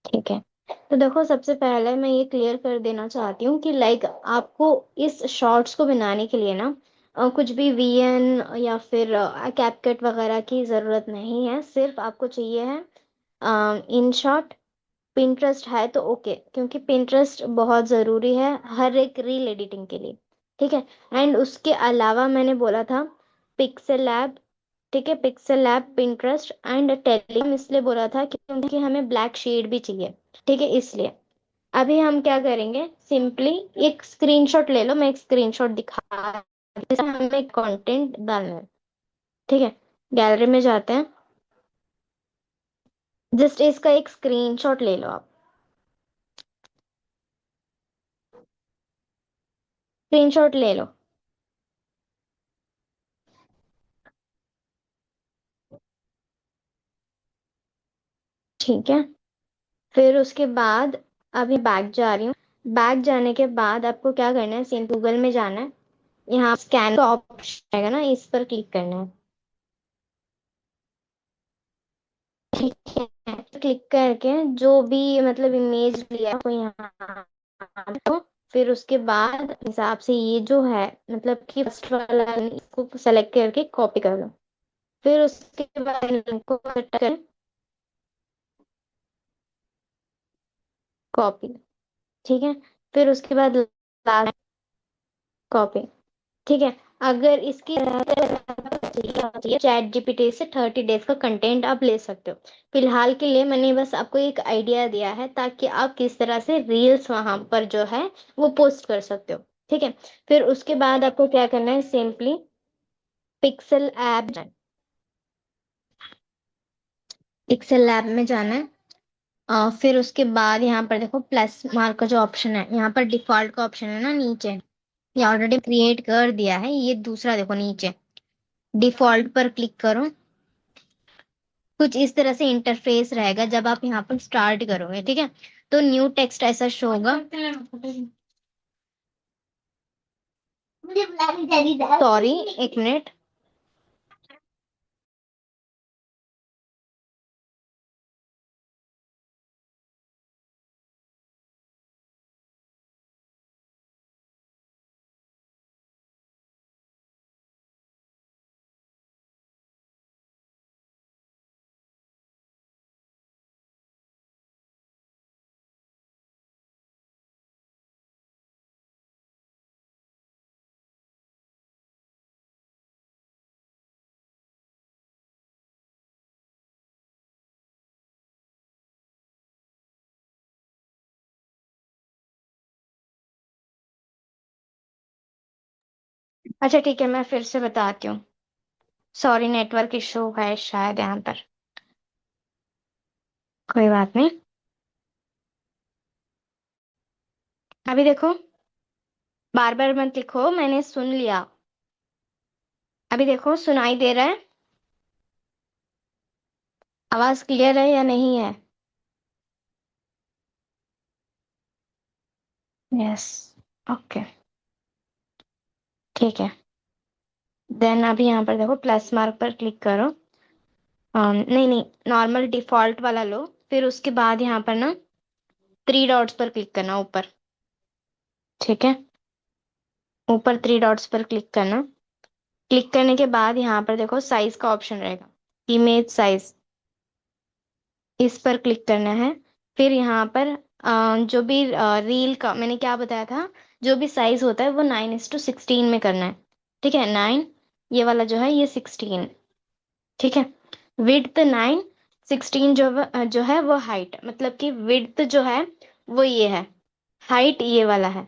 ठीक है। तो देखो, सबसे पहले मैं ये क्लियर कर देना चाहती हूँ कि लाइक आपको इस शॉर्ट्स को बनाने के लिए ना कुछ भी वीएन या फिर कैपकट वगैरह की ज़रूरत नहीं है। सिर्फ आपको चाहिए है इन शॉर्ट। पिंटरेस्ट है तो ओके, क्योंकि पिंटरेस्ट बहुत ज़रूरी है हर एक रील एडिटिंग के लिए। ठीक है। एंड उसके अलावा मैंने बोला था पिक्सेल लैब। ठीक है, pixel lab, Pinterest and Telegram इसलिए बोला था क्योंकि हमें ब्लैक शेड भी चाहिए। ठीक है, इसलिए अभी हम क्या करेंगे, सिंपली एक स्क्रीनशॉट ले लो। मैं एक स्क्रीनशॉट दिखा, जैसे हमें कंटेंट डालना है। ठीक है, गैलरी में जाते हैं। जस्ट इसका एक स्क्रीनशॉट ले लो आप। स्क्रीनशॉट ले लो। ठीक है, फिर उसके बाद अभी बैक जा रही हूँ। बैक जाने के बाद आपको क्या करना है, सिंपल गूगल में जाना है। यहाँ स्कैन का ऑप्शन आएगा ना, इस पर क्लिक करना है। ठीक है, क्लिक करके जो भी मतलब इमेज लिया हो यहाँ, तो फिर उसके बाद हिसाब से ये जो है मतलब कि फर्स्ट वाला इसको सेलेक्ट करके कॉपी कर लो। फिर उसके बाद लिंक को कट कर कॉपी। ठीक है, फिर उसके बाद लास्ट कॉपी। ठीक है। अगर इसकी चाहिए चैट जीपीटी से 30 डेज का कंटेंट आप ले सकते हो। फिलहाल के लिए मैंने बस आपको एक आइडिया दिया है ताकि आप किस तरह से रील्स वहां पर जो है वो पोस्ट कर सकते हो। ठीक है। फिर उसके बाद आपको क्या करना है, simply pixel app, pixel lab में जाना है। फिर उसके बाद यहाँ पर देखो प्लस मार्क का जो ऑप्शन है, यहाँ पर डिफॉल्ट का ऑप्शन है ना नीचे, ये ऑलरेडी क्रिएट कर दिया है। ये दूसरा देखो नीचे डिफॉल्ट पर क्लिक करो। कुछ इस तरह से इंटरफेस रहेगा जब आप यहाँ पर स्टार्ट करोगे। ठीक है, तो न्यू टेक्स्ट ऐसा शो होगा। सॉरी, एक मिनट। अच्छा ठीक है, मैं फिर से बताती हूँ। सॉरी, नेटवर्क इशू है शायद यहाँ पर। कोई बात नहीं। अभी देखो, बार बार मत लिखो, मैंने सुन लिया। अभी देखो, सुनाई दे रहा है? आवाज क्लियर है या नहीं है? यस। ओके। ठीक है, देन अभी यहाँ पर देखो प्लस मार्क पर क्लिक करो। नहीं नहीं, नॉर्मल डिफॉल्ट वाला लो। फिर उसके बाद यहाँ पर ना 3 डॉट्स पर क्लिक करना ऊपर। ठीक है, ऊपर 3 डॉट्स पर क्लिक करना। क्लिक करने के बाद यहाँ पर देखो साइज का ऑप्शन रहेगा, इमेज साइज, इस पर क्लिक करना है। फिर यहाँ पर जो भी रील का मैंने क्या बताया था, जो भी साइज होता है वो 9:16 में करना है। ठीक है, 9, ये वाला जो है ये 16। ठीक है, विड्थ 9, 16 जो है वो हाइट, मतलब कि विड्थ जो है वो ये है, हाइट ये वाला है।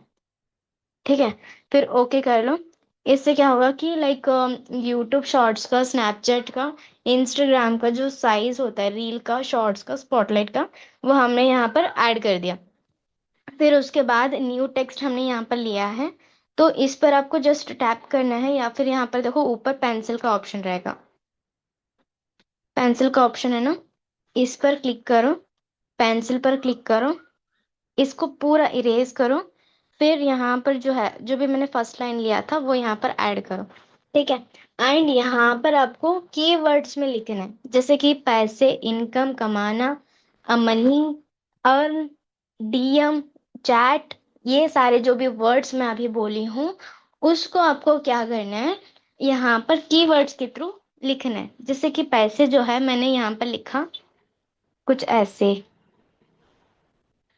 ठीक है, फिर ओके कर लो। इससे क्या होगा कि लाइक यूट्यूब शॉर्ट्स का, स्नैपचैट का, इंस्टाग्राम का जो साइज होता है रील का, शॉर्ट्स का, स्पॉटलाइट का, वो हमने यहाँ पर ऐड कर दिया। फिर उसके बाद न्यू टेक्स्ट हमने यहाँ पर लिया है, तो इस पर आपको जस्ट टैप करना है, या फिर यहाँ पर देखो ऊपर पेंसिल का ऑप्शन रहेगा, पेंसिल का ऑप्शन है ना, इस पर क्लिक करो, पेंसिल पर क्लिक करो, इसको पूरा इरेज करो। फिर यहाँ पर जो है, जो भी मैंने फर्स्ट लाइन लिया था वो यहाँ पर ऐड करो। ठीक है, एंड यहाँ पर आपको कीवर्ड्स में लिखना है, जैसे कि पैसे, इनकम, कमाना, मनी, अर्न, डीएम, चैट, ये सारे जो भी वर्ड्स मैं अभी बोली हूँ, उसको आपको क्या करना है, यहाँ पर कीवर्ड्स के थ्रू लिखना है। जैसे कि पैसे जो है मैंने यहाँ पर लिखा कुछ ऐसे,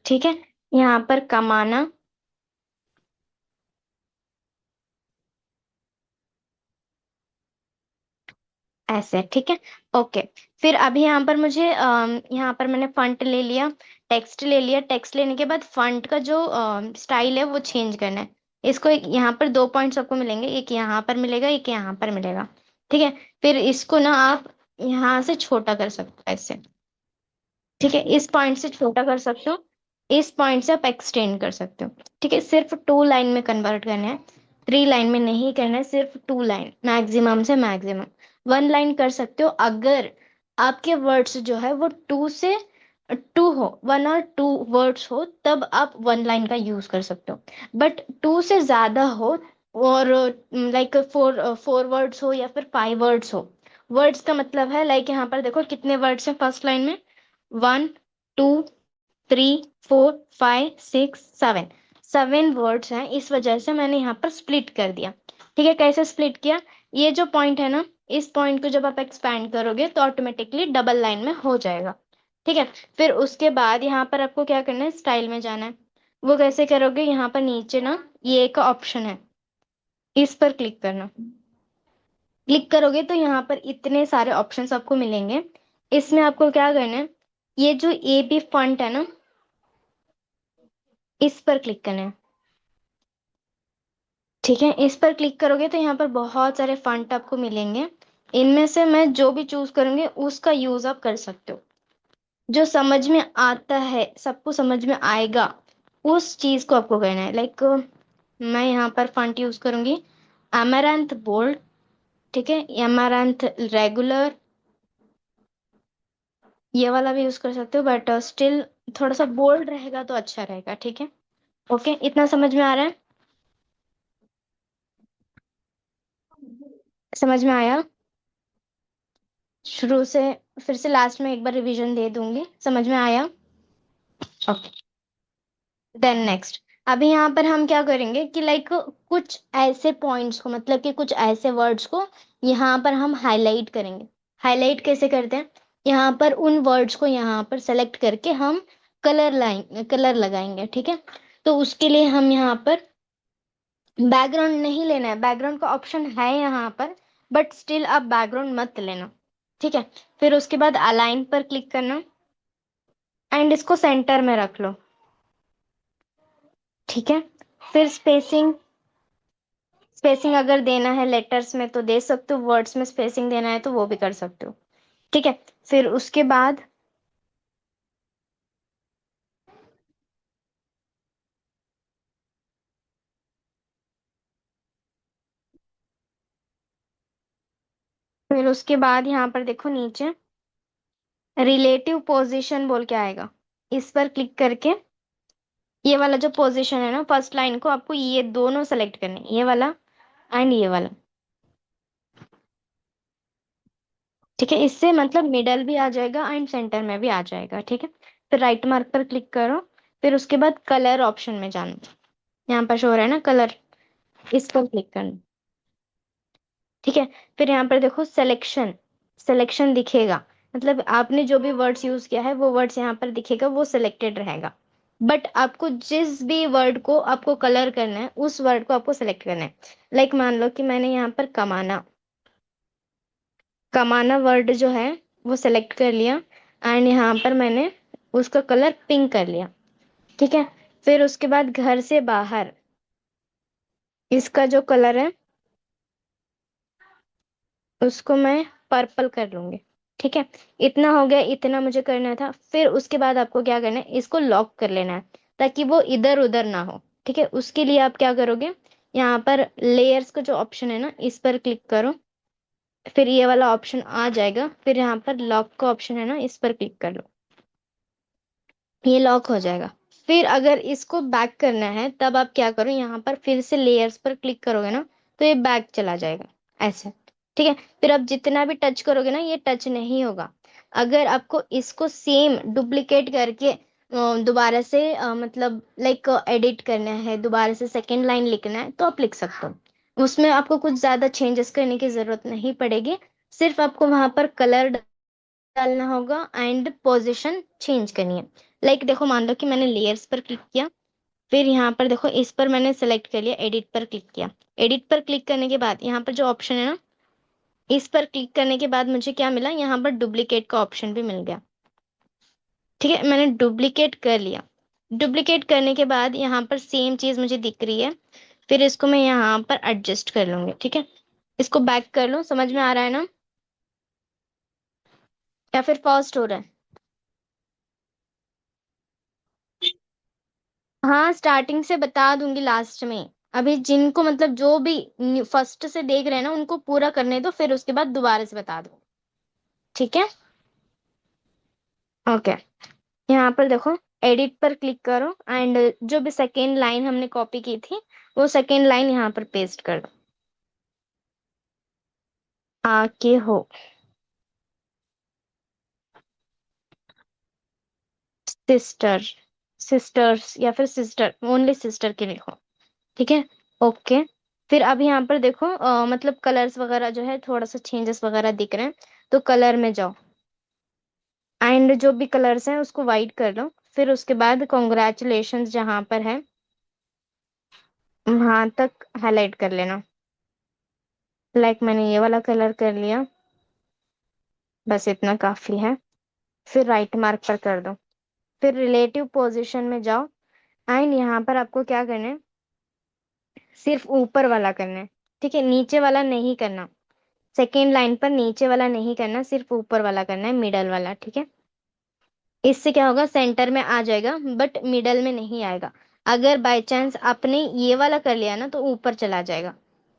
ठीक है। यहाँ पर कमाना ऐसे, ठीक है। ओके। फिर अभी यहाँ पर मुझे यहाँ पर मैंने फंट ले लिया, टेक्स्ट ले लिया। टेक्स्ट लेने के बाद फंट का जो स्टाइल है वो चेंज करना है। इसको यहाँ पर दो पॉइंट्स आपको मिलेंगे, एक यहाँ पर मिलेगा, एक यहाँ पर मिलेगा, ठीक है। फिर इसको ना आप यहाँ से छोटा कर सकते हो ऐसे, ठीक है। इस पॉइंट से छोटा कर सकते हो, इस पॉइंट से आप एक्सटेंड कर सकते हो, ठीक है। सिर्फ 2 लाइन में कन्वर्ट करना है, 3 लाइन में नहीं करना है, सिर्फ 2 लाइन, मैक्सिमम से मैक्सिमम। 1 लाइन कर सकते हो अगर आपके वर्ड्स जो है वो 2 से 2 हो, 1 और 2 वर्ड्स हो, तब आप 1 लाइन का यूज कर सकते हो। बट 2 से ज्यादा हो, और लाइक 4 वर्ड्स हो या फिर 5 वर्ड्स हो। वर्ड्स का मतलब है, लाइक यहाँ पर देखो कितने वर्ड्स हैं फर्स्ट लाइन में, 1, 2, 3, 4, 5, 6, 7। 7 वर्ड्स हैं, इस वजह से मैंने यहाँ पर स्प्लिट कर दिया, ठीक है। कैसे स्प्लिट किया, ये जो पॉइंट है ना, इस पॉइंट को जब आप एक्सपैंड करोगे तो ऑटोमेटिकली डबल लाइन में हो जाएगा, ठीक है। फिर उसके बाद यहाँ पर आपको क्या करना है, स्टाइल में जाना है। वो कैसे करोगे, यहाँ पर नीचे ना ये एक ऑप्शन है, इस पर क्लिक करना। क्लिक करोगे तो यहाँ पर इतने सारे ऑप्शंस आपको मिलेंगे। इसमें आपको क्या करना है, ये जो ए बी फंट है ना, इस पर क्लिक करना है, ठीक है। इस पर क्लिक करोगे तो यहाँ पर बहुत सारे फंट आपको मिलेंगे। इनमें से मैं जो भी चूज करूंगी उसका यूज आप कर सकते हो। जो समझ में आता है, सबको समझ में आएगा, उस चीज को आपको करना है। लाइक मैं यहाँ पर फंट यूज करूंगी अमरंथ बोल्ड, ठीक है। अमरंथ रेगुलर, ये वाला भी यूज कर सकते हो, बट स्टिल थोड़ा सा बोल्ड रहेगा तो अच्छा रहेगा, ठीक है। ओके, इतना समझ में आ रहा है, समझ में आया। शुरू से फिर से लास्ट में एक बार रिवीजन दे दूंगी, समझ में आया। Okay, then next. अभी यहाँ पर हम क्या करेंगे कि लाइक कुछ ऐसे पॉइंट्स को, मतलब कि कुछ ऐसे वर्ड्स को यहाँ पर हम हाईलाइट करेंगे। हाईलाइट कैसे करते हैं, यहाँ पर उन वर्ड्स को यहाँ पर सेलेक्ट करके हम कलर लगाएंगे, ठीक है। तो उसके लिए हम यहाँ पर बैकग्राउंड नहीं लेना है, बैकग्राउंड का ऑप्शन है यहाँ पर, बट स्टिल आप बैकग्राउंड मत लेना, ठीक है। फिर उसके बाद अलाइन पर क्लिक करना एंड इसको सेंटर में रख लो, ठीक है। फिर स्पेसिंग, स्पेसिंग अगर देना है लेटर्स में तो दे सकते हो, वर्ड्स में स्पेसिंग देना है तो वो भी कर सकते हो, ठीक है। फिर उसके बाद, फिर उसके बाद यहाँ पर देखो नीचे रिलेटिव पोजीशन बोल के आएगा, इस पर क्लिक करके ये वाला जो पोजीशन है ना, फर्स्ट लाइन को आपको ये दोनों सेलेक्ट करने हैं, ये वाला एंड ये वाला, ठीक है। इससे मतलब मिडल भी आ जाएगा एंड सेंटर में भी आ जाएगा, ठीक है। फिर राइट मार्क पर क्लिक करो। फिर उसके बाद कलर ऑप्शन में जाना, यहाँ पर शो हो रहा है ना कलर, इस पर क्लिक करना, ठीक है। फिर यहाँ पर देखो सिलेक्शन, सिलेक्शन दिखेगा, मतलब आपने जो भी वर्ड्स यूज किया है वो वर्ड्स यहाँ पर दिखेगा, वो सिलेक्टेड रहेगा। बट आपको जिस भी वर्ड को आपको कलर करना है उस वर्ड को आपको सेलेक्ट करना है। लाइक मान लो कि मैंने यहाँ पर कमाना, कमाना वर्ड जो है वो सिलेक्ट कर लिया एंड यहाँ पर मैंने उसका कलर पिंक कर लिया, ठीक है। फिर उसके बाद घर से बाहर, इसका जो कलर है उसको मैं पर्पल कर लूंगी, ठीक है। इतना हो गया, इतना मुझे करना था। फिर उसके बाद आपको क्या करना है, इसको लॉक कर लेना है ताकि वो इधर उधर ना हो, ठीक है। उसके लिए आप क्या करोगे, यहाँ पर लेयर्स का जो ऑप्शन है ना, इस पर क्लिक करो। फिर ये वाला ऑप्शन आ जाएगा, फिर यहाँ पर लॉक का ऑप्शन है ना, इस पर क्लिक कर लो, ये लॉक हो जाएगा। फिर अगर इसको बैक करना है तब आप क्या करो, यहाँ पर फिर से लेयर्स पर क्लिक करोगे ना तो ये बैक चला जाएगा ऐसे, ठीक है। फिर आप जितना भी टच करोगे ना ये टच नहीं होगा। अगर आपको इसको सेम डुप्लीकेट करके दोबारा से मतलब लाइक एडिट करना है, दोबारा से सेकेंड लाइन लिखना है, तो आप लिख सकते हो। उसमें आपको कुछ ज्यादा चेंजेस करने की जरूरत नहीं पड़ेगी। सिर्फ आपको वहां पर कलर डालना होगा एंड पोजीशन चेंज करनी है। लाइक देखो, मान लो कि मैंने लेयर्स पर क्लिक किया, फिर यहाँ पर देखो इस पर मैंने सेलेक्ट कर लिया, एडिट पर क्लिक किया। एडिट पर क्लिक करने के बाद यहाँ पर जो ऑप्शन है ना, इस पर क्लिक करने के बाद मुझे क्या मिला, यहाँ पर डुप्लीकेट का ऑप्शन भी मिल गया। ठीक है, मैंने डुप्लीकेट कर लिया। डुप्लीकेट करने के बाद यहाँ पर सेम चीज मुझे दिख रही है। फिर इसको मैं यहाँ पर एडजस्ट कर लूंगी। ठीक है, इसको बैक कर लो, समझ में आ रहा है ना, या फिर फास्ट हो रहा है? हाँ, स्टार्टिंग से बता दूंगी लास्ट में। अभी जिनको मतलब जो भी फर्स्ट से देख रहे हैं ना, उनको पूरा करने दो, फिर उसके बाद दोबारा से बता दो। ठीक है, ओके। यहाँ पर देखो, एडिट पर क्लिक करो एंड जो भी सेकेंड लाइन हमने कॉपी की थी, वो सेकेंड लाइन यहाँ पर पेस्ट कर दो। आके हो, सिस्टर, सिस्टर्स या फिर सिस्टर, ओनली सिस्टर के लिखो। ठीक है, ओके। फिर अब यहाँ पर देखो मतलब कलर्स वगैरह जो है थोड़ा सा चेंजेस वगैरह दिख रहे हैं, तो कलर में जाओ एंड जो भी कलर्स हैं उसको वाइट कर लो। फिर उसके बाद कॉन्ग्रेचुलेशंस जहाँ पर है वहां तक हाईलाइट कर लेना। लाइक मैंने ये वाला कलर कर लिया, बस इतना काफी है। फिर राइट मार्क पर कर दो। फिर रिलेटिव पोजीशन में जाओ एंड यहाँ पर आपको क्या करना है, सिर्फ ऊपर वाला करना है। ठीक है, नीचे वाला नहीं करना। सेकेंड लाइन पर नीचे वाला नहीं करना, सिर्फ ऊपर वाला करना है, मिडल वाला। ठीक है, इससे क्या होगा, सेंटर में आ जाएगा बट मिडल में नहीं आएगा। अगर बाय चांस आपने ये वाला कर लिया ना, तो ऊपर चला जाएगा,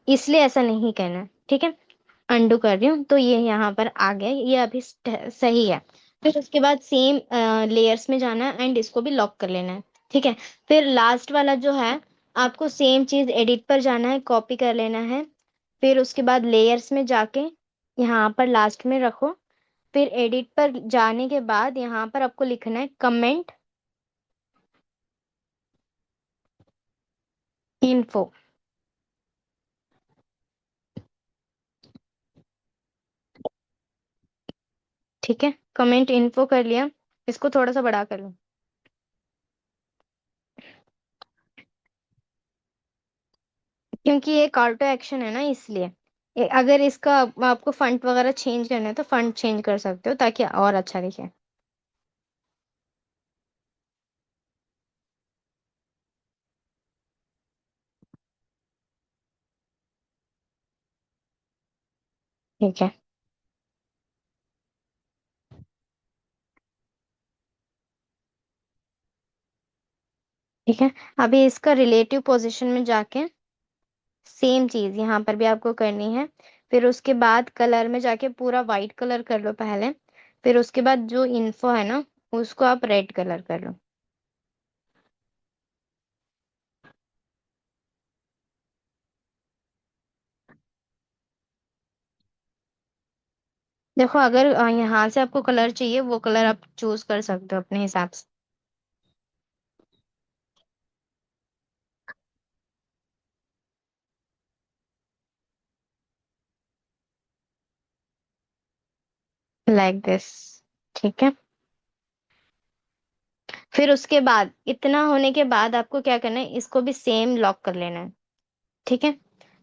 इसलिए ऐसा नहीं करना है। ठीक है, अंडू कर रही हूँ, तो ये यहाँ पर आ गया, ये अभी सही है। फिर उसके बाद सेम लेयर्स में जाना है एंड इसको भी लॉक कर लेना है। ठीक है, फिर लास्ट वाला जो है, आपको सेम चीज एडिट पर जाना है, कॉपी कर लेना है। फिर उसके बाद लेयर्स में जाके यहाँ पर लास्ट में रखो। फिर एडिट पर जाने के बाद यहाँ पर आपको लिखना है कमेंट इन्फो। ठीक है, कमेंट इन्फो कर लिया, इसको थोड़ा सा बड़ा कर लो, क्योंकि ये कॉल टू एक्शन है ना, इसलिए। अगर इसका आपको फंट वगैरह चेंज करना है तो फंट चेंज कर सकते हो, ताकि और अच्छा दिखे। ठीक है, ठीक है। अभी इसका रिलेटिव पोजीशन में जाके सेम चीज यहाँ पर भी आपको करनी है। फिर उसके बाद कलर में जाके पूरा वाइट कलर कर लो पहले। फिर उसके बाद जो इन्फो है ना, उसको आप रेड कलर कर लो। देखो, अगर यहाँ से आपको कलर चाहिए, वो कलर आप चूज कर सकते हो अपने हिसाब से। Like this. ठीक है, फिर उसके बाद इतना होने के बाद आपको क्या करना है, इसको भी सेम लॉक कर लेना है। ठीक है,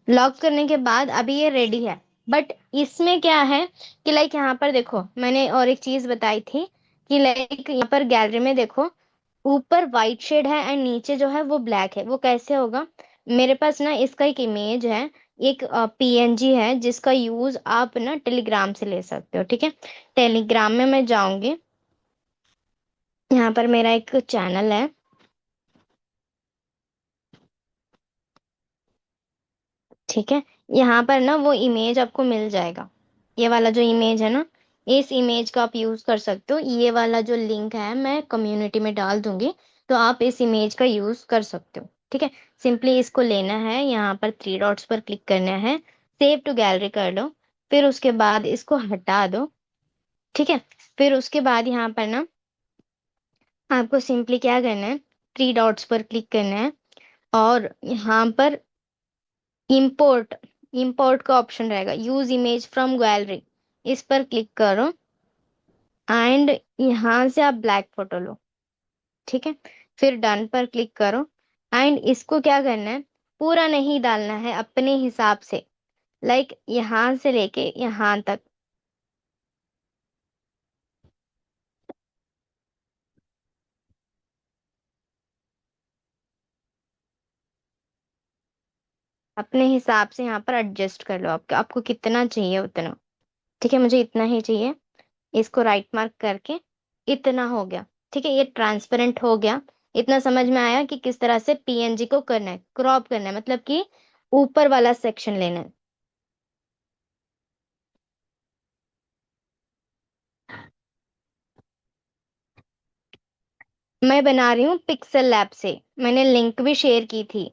लॉक करने के बाद अभी ये रेडी है। बट इसमें क्या है कि लाइक यहाँ पर देखो, मैंने और एक चीज बताई थी कि लाइक यहाँ पर गैलरी में देखो, ऊपर वाइट शेड है एंड नीचे जो है वो ब्लैक है। वो कैसे होगा, मेरे पास ना इसका एक इमेज है, एक पीएनजी है, जिसका यूज आप ना टेलीग्राम से ले सकते हो। ठीक है, टेलीग्राम में मैं जाऊंगी, यहाँ पर मेरा एक चैनल है। ठीक है, यहाँ पर ना वो इमेज आपको मिल जाएगा, ये वाला जो इमेज है ना, इस इमेज का आप यूज कर सकते हो। ये वाला जो लिंक है मैं कम्युनिटी में डाल दूंगी, तो आप इस इमेज का यूज कर सकते हो। ठीक है, सिंपली इसको लेना है, यहाँ पर थ्री डॉट्स पर क्लिक करना है, सेव टू गैलरी कर लो। फिर उसके बाद इसको हटा दो। ठीक है, फिर उसके बाद यहाँ पर ना आपको सिंपली क्या करना है, थ्री डॉट्स पर क्लिक करना है और यहाँ पर इंपोर्ट इंपोर्ट का ऑप्शन रहेगा, यूज इमेज फ्रॉम गैलरी, इस पर क्लिक करो एंड यहाँ से आप ब्लैक फोटो लो। ठीक है, फिर डन पर क्लिक करो एंड इसको क्या करना है, पूरा नहीं डालना है, अपने हिसाब से, लाइक यहाँ से लेके यहाँ तक। अपने हिसाब से यहाँ पर एडजस्ट कर लो, आपको आपको कितना चाहिए उतना। ठीक है, मुझे इतना ही चाहिए, इसको राइट मार्क करके इतना हो गया। ठीक है, ये ट्रांसपेरेंट हो गया। इतना समझ में आया कि किस तरह से पीएनजी को करना है, क्रॉप करना है, मतलब कि ऊपर वाला सेक्शन लेना है। मैं बना रही हूँ पिक्सल लैब से, मैंने लिंक भी शेयर की थी,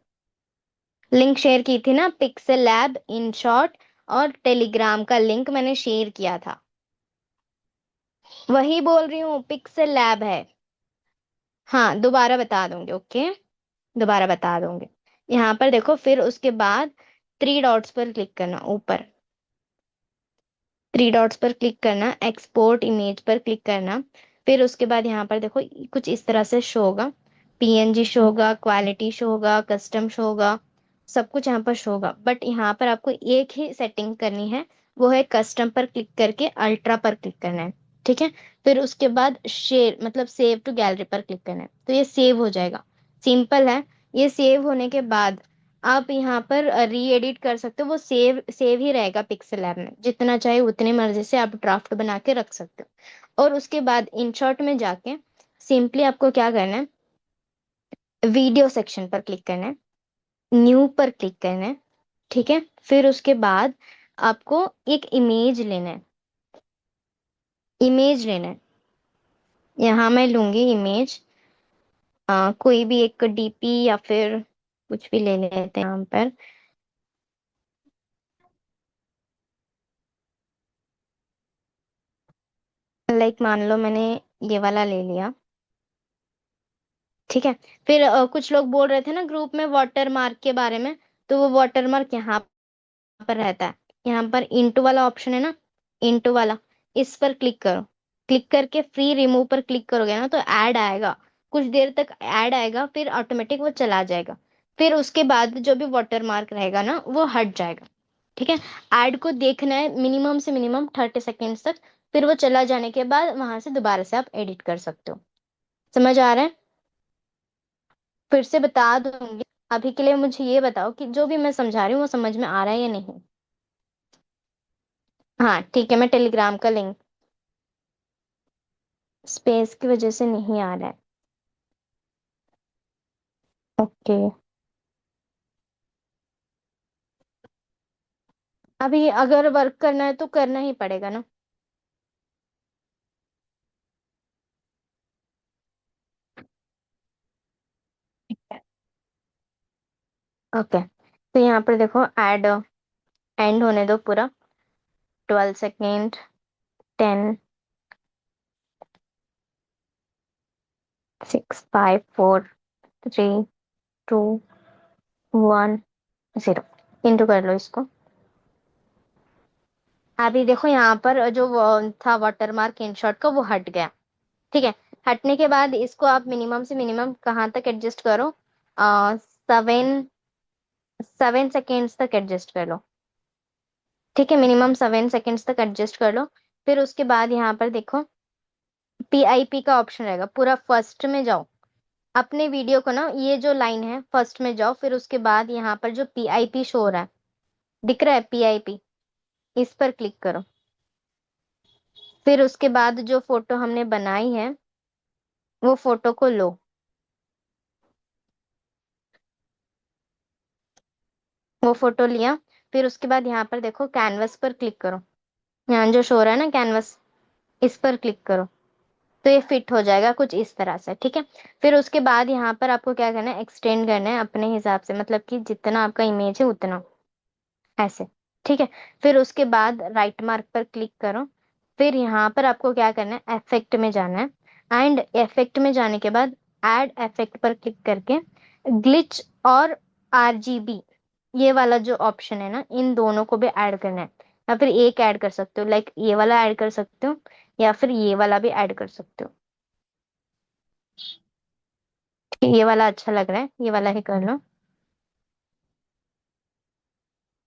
लिंक शेयर की थी ना, पिक्सल लैब इन शॉर्ट और टेलीग्राम का लिंक मैंने शेयर किया था। वही बोल रही हूँ, पिक्सल लैब है। हाँ, दोबारा बता दूंगी, ओके, दोबारा बता दूंगी। यहाँ पर देखो, फिर उसके बाद थ्री डॉट्स पर क्लिक करना ऊपर, थ्री डॉट्स पर क्लिक करना, एक्सपोर्ट इमेज पर क्लिक करना। फिर उसके बाद यहाँ पर देखो कुछ इस तरह से शो होगा, पीएनजी शो होगा, क्वालिटी शो होगा, कस्टम शो होगा, सब कुछ यहाँ पर शो होगा। बट यहाँ पर आपको एक ही सेटिंग करनी है, वो है कस्टम पर क्लिक करके अल्ट्रा पर क्लिक करना है। ठीक है, फिर उसके बाद शेयर मतलब सेव टू गैलरी पर क्लिक करना है, तो ये सेव हो जाएगा। सिंपल है। ये सेव होने के बाद आप यहाँ पर री एडिट कर सकते हो, वो सेव सेव ही रहेगा पिक्सल लैब में, जितना चाहे उतनी मर्जी से आप ड्राफ्ट बना के रख सकते हो। और उसके बाद इंशॉट में जाके सिंपली आपको क्या करना है, वीडियो सेक्शन पर क्लिक करना है, न्यू पर क्लिक करना है। ठीक है, फिर उसके बाद आपको एक इमेज लेना है, इमेज लेना है। यहाँ मैं लूंगी इमेज, कोई भी एक डीपी या फिर कुछ भी ले लेते हैं यहाँ पर। लाइक मान लो मैंने ये वाला ले लिया। ठीक है, फिर कुछ लोग बोल रहे थे ना ग्रुप में वाटर मार्क के बारे में, तो वो वाटर मार्क यहाँ पर रहता है, यहाँ पर इंटू वाला ऑप्शन है ना, इंटू वाला, इस पर क्लिक करो। क्लिक करके फ्री रिमूव पर क्लिक करोगे ना, तो ऐड आएगा, कुछ देर तक ऐड आएगा, फिर ऑटोमेटिक वो चला जाएगा। फिर उसके बाद जो भी वाटर मार्क रहेगा ना, वो हट जाएगा। ठीक है, ऐड को देखना है मिनिमम से मिनिमम 30 सेकेंड्स तक, फिर वो चला जाने के बाद वहां से दोबारा से आप एडिट कर सकते हो। समझ आ रहा है? फिर से बता दूंगी, अभी के लिए मुझे ये बताओ कि जो भी मैं समझा रही हूँ वो समझ में आ रहा है या नहीं। हाँ ठीक है, मैं टेलीग्राम का लिंक, स्पेस की वजह से नहीं आ रहा है। ओके, अभी अगर वर्क करना है तो करना ही पड़ेगा ना। ओके, तो यहाँ पर देखो ऐड एंड होने दो पूरा, 12 सेकेंड, 10, 6, 5, 4, 3, 2, 1, 0, इंटू कर लो इसको। अभी देखो यहाँ पर जो वो था वाटर मार्क इंशॉट का, वो हट गया। ठीक है, हटने के बाद इसको आप मिनिमम से मिनिमम कहाँ तक एडजस्ट करो, 7 7 सेकेंड्स तक एडजस्ट कर लो। ठीक है, मिनिमम 7 सेकेंड्स तक एडजस्ट कर लो। फिर उसके बाद यहाँ पर देखो पीआईपी का ऑप्शन रहेगा, पूरा फर्स्ट में जाओ, अपने वीडियो को ना, ये जो लाइन है फर्स्ट में जाओ, फिर उसके बाद यहाँ पर जो पीआईपी शो हो रहा है, दिख रहा है पीआईपी, इस पर क्लिक करो। फिर उसके बाद जो फोटो हमने बनाई है, वो फोटो को लो। वो फोटो लिया, फिर उसके बाद यहाँ पर देखो कैनवस पर क्लिक करो, यहाँ जो शो हो रहा है ना कैनवस, इस पर क्लिक करो, तो ये फिट हो जाएगा कुछ इस तरह से। ठीक है, फिर उसके बाद यहाँ पर आपको क्या करना है, एक्सटेंड करना है अपने हिसाब से, मतलब कि जितना आपका इमेज है उतना, ऐसे। ठीक है, फिर उसके बाद राइट मार्क पर क्लिक करो, फिर यहाँ पर आपको क्या करना है, इफेक्ट में जाना है, एंड इफेक्ट में जाने के बाद ऐड इफेक्ट पर क्लिक करके ग्लिच और आरजीबी, ये वाला जो ऑप्शन है ना, इन दोनों को भी ऐड करना है। या फिर एक ऐड कर सकते हो, लाइक ये वाला ऐड कर सकते हो, या फिर ये वाला भी ऐड कर सकते हो। ये वाला अच्छा लग रहा है, ये वाला ही कर लो।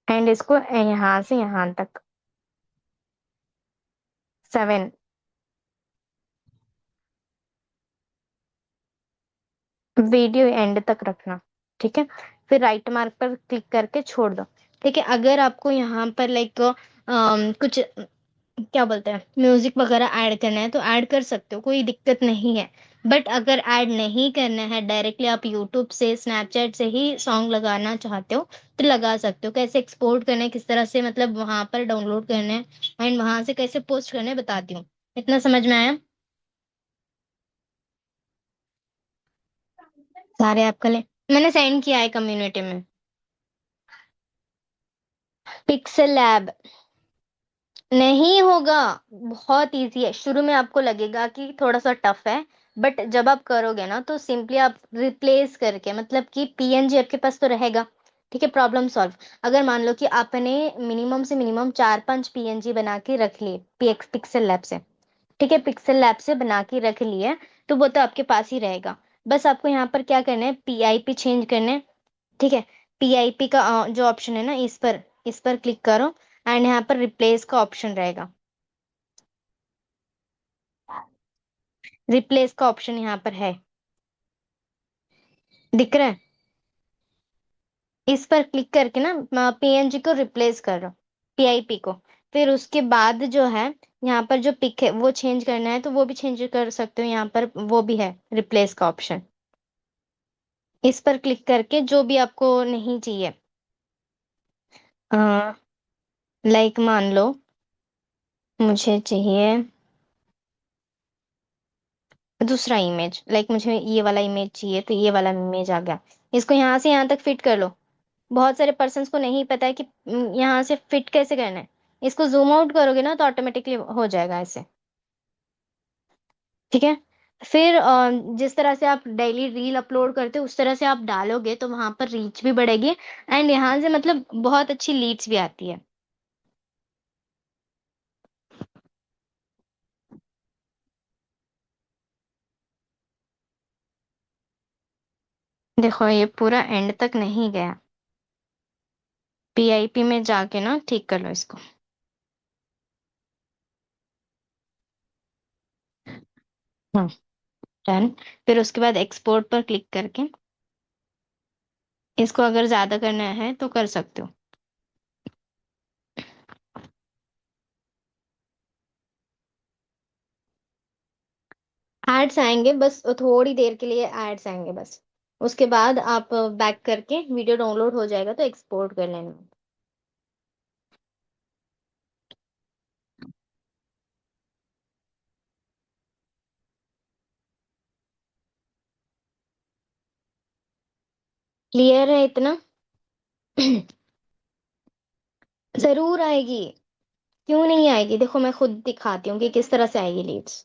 एंड इसको यहाँ से यहाँ तक 7, वीडियो एंड तक रखना। ठीक है, फिर राइट मार्क पर क्लिक करके छोड़ दो। ठीक है, अगर आपको यहाँ पर लाइक कुछ क्या बोलते हैं, म्यूजिक वगैरह ऐड करना है तो ऐड कर सकते हो, कोई दिक्कत नहीं है। बट अगर ऐड नहीं करना है, डायरेक्टली आप यूट्यूब से स्नैपचैट से ही सॉन्ग लगाना चाहते हो तो लगा सकते हो। कैसे एक्सपोर्ट करना है, किस तरह से मतलब वहां पर डाउनलोड करना है, एंड वहां से कैसे पोस्ट करना है बताती हूँ। इतना समझ में आया? सारे आपका ले मैंने सेंड किया है कम्युनिटी में। पिक्सल लैब नहीं होगा, बहुत इजी है। शुरू में आपको लगेगा कि थोड़ा सा टफ है, बट जब आप करोगे ना तो सिंपली आप रिप्लेस करके, मतलब कि पीएनजी आपके पास तो रहेगा। ठीक है, प्रॉब्लम सॉल्व। अगर मान लो कि आपने मिनिमम से मिनिमम 4-5 पीएनजी बना के रख लिए पीएक्स पिक्सल लैब से। ठीक है, पिक्सल लैब से बना के रख लिए, तो वो तो आपके पास ही रहेगा। बस आपको यहाँ पर क्या करना है, पीआईपी चेंज करना है। ठीक है, पीआईपी का जो ऑप्शन है ना, इस पर क्लिक करो, एंड यहाँ पर रिप्लेस का ऑप्शन रहेगा। रिप्लेस का ऑप्शन यहाँ पर है, दिख रहा है? इस पर क्लिक करके ना पीएनजी को रिप्लेस करो, पीआईपी को। फिर उसके बाद जो है, यहाँ पर जो पिक है वो चेंज करना है तो वो भी चेंज कर सकते हो। यहाँ पर वो भी है रिप्लेस का ऑप्शन, इस पर क्लिक करके जो भी आपको नहीं चाहिए, लाइक मान लो मुझे चाहिए दूसरा इमेज, लाइक मुझे ये वाला इमेज चाहिए, तो ये वाला इमेज आ गया। इसको यहाँ से यहाँ तक फिट कर लो। बहुत सारे पर्सन्स को नहीं पता है कि यहाँ से फिट कैसे करना है। इसको जूम आउट करोगे ना तो ऑटोमेटिकली हो जाएगा ऐसे। ठीक है, फिर जिस तरह से आप डेली रील अपलोड करते हो उस तरह से आप डालोगे तो वहां पर रीच भी बढ़ेगी, एंड यहाँ से मतलब बहुत अच्छी लीड्स भी आती है। देखो ये पूरा एंड तक नहीं गया, पीआईपी में जाके ना ठीक कर लो इसको। हाँ, डन। फिर उसके बाद एक्सपोर्ट पर क्लिक करके इसको अगर ज्यादा करना है तो कर सकते हो। एड्स आएंगे बस, थोड़ी देर के लिए एड्स आएंगे बस। उसके बाद आप बैक करके वीडियो डाउनलोड हो जाएगा तो एक्सपोर्ट कर लेना। क्लियर है इतना? जरूर आएगी, क्यों नहीं आएगी? देखो मैं खुद दिखाती हूँ कि किस तरह से आएगी लीड्स।